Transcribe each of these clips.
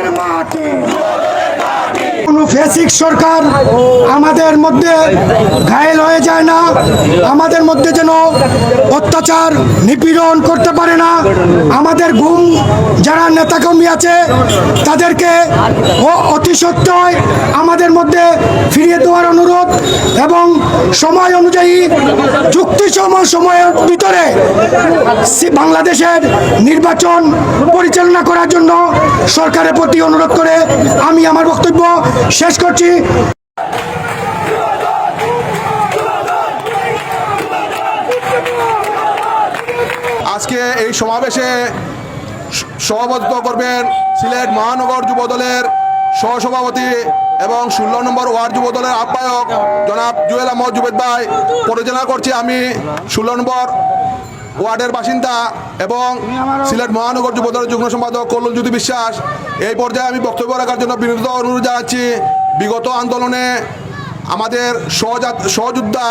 সিলেটের মাটি। কোনো ফেসিক সরকার আমাদের মধ্যে ঘায়েল হয়ে যায় না, আমাদের মধ্যে যেন অত্যাচার নিপীড়ন করতে পারে না। আমাদের গুম যারা নেতাকর্মী আছে তাদেরকে অতি সত্ত্বয় আমাদের মধ্যে ফিরিয়ে দেওয়ার অনুরোধ এবং সময় অনুযায়ী চুক্তিসম সময়ের ভিতরে বাংলাদেশের নির্বাচন পরিচালনা করার জন্য সরকারের প্রতি অনুরোধ করে আমি আমার বক্তব্য শেষ করছি। আজকে এই সমাবেশে সভাপতিত্ব করবেন সিলেট মহানগর যুবদলের সহসভাপতি এবং 16 নম্বর ওয়ার্ড যুবদলের আহ্বায়ক জনাব জুয়েল আহমদ জুবেদ ভাই। পরিচালনা করছি আমি 16 নম্বর ওয়ার্ডের বাসিন্দা এবং সিলেট মহানগর যুবদলের যুগ্ম সম্পাদক কল্লোল জ্যোতি বিশ্বাস। এই পর্যায়ে আমি বক্তব্য রাখার জন্য বিনীত অনুরোধ জানাচ্ছি। বিগত আন্দোলনে আমাদের সহযোদ্ধা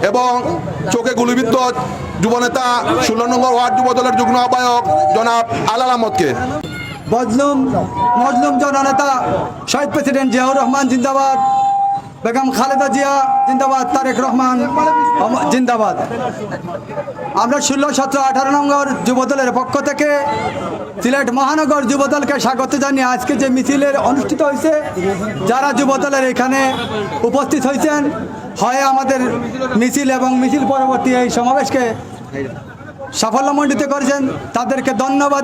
এবং চোখে গুলিবিদ্ধ যুবনেতা 16 নম্বর ওয়ার্ড যুবদলের যুগ্ম আহ্বায়ক জনাব আলাল আহমদকে। মজলুম জননেতা শহীদ প্রেসিডেন্ট জিয়াউর রহমান জিন্দাবাদ, বেগম খালেদা জিয়া জিন্দাবাদ, তারেক রহমান জিন্দাবাদ। আমরা 16, 17, 18 নম্বর যুবদলের পক্ষ থেকে সিলেট মহানগর যুবদলকে স্বাগত জানিয়ে আজকে যে মিছিলের অনুষ্ঠিত হয়েছে, যারা যুবদলের এখানে উপস্থিত হয়েছেন, হয় আমাদের মিছিল এবং মিছিল পরবর্তী এই সমাবেশকে সাফল্যমণ্ডিত করেছেন, তাদেরকে ধন্যবাদ।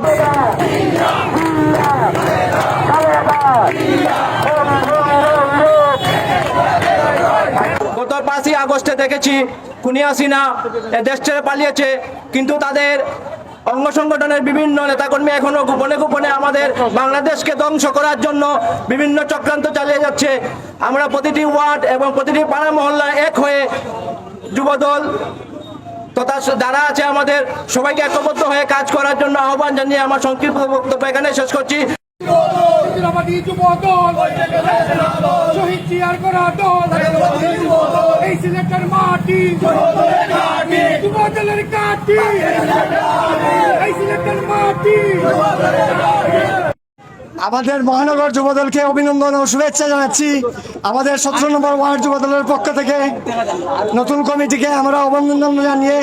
গত 5ই আগস্টে দেখেছি খুনি হাসিনা দেশ ছেড়ে পালিয়েছে, কিন্তু তাদের অঙ্গ সংগঠনের বিভিন্ন নেতাকর্মী এখনো গোপনে গোপনে আমাদের বাংলাদেশকে ধ্বংস করার জন্য বিভিন্ন চক্রান্ত চালিয়ে যাচ্ছে। আমরা প্রতিটি ওয়ার্ড এবং প্রতিটি পাড়া মহল্লা এক হয়ে যুবদল তথা যারা আছে আমাদের সবাইকে ঐক্যবদ্ধ হয়ে কাজ করার জন্য আহ্বান জানিয়ে আমার সংক্ষিপ্ত বক্তব্য এখানে শেষ করছি। আমাদের মহানগর যুবদলকে অভিনন্দন ও শুভেচ্ছা জানাচ্ছি। আমাদের 17 নম্বর ওয়ার্ড যুবদলের পক্ষ থেকে নতুন কমিটিকে আমরা অভিনন্দন জানিয়ে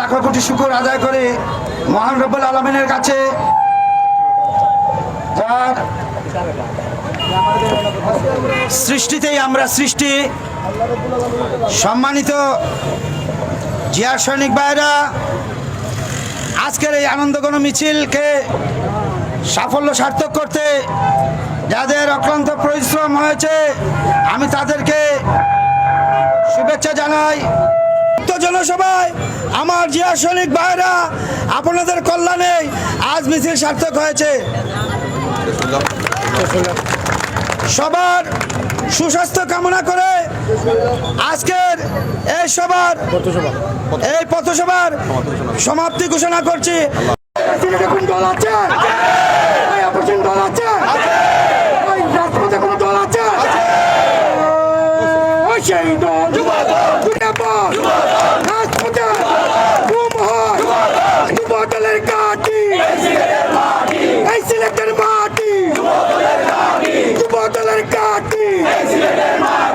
লাখো কোটি শুকর আদায় করে মহান রব্বুল আলামিনের কাছে, যার সৃষ্টিতেই আমরা সৃষ্টি। সম্মানিত জিয়া সৈনিক ভাইরা, আজকের এই আনন্দঘন মিছিলকে সাফল্য সার্থক করতে যাদের অক্লান্ত পরিশ্রম হয়েছে, আমি তাদেরকে শুভেচ্ছা জানাই। জনসভায় আমার জিয়া সৈনিক ভাইরা, আপনাদের কল্যাণে আজ মিছিল সার্থক হয়েছে। সবার সুস্বাস্থ্য কামনা করে আজকের এই পথসভার সমাপ্তি ঘোষণা করছি। সিলেটের মাটি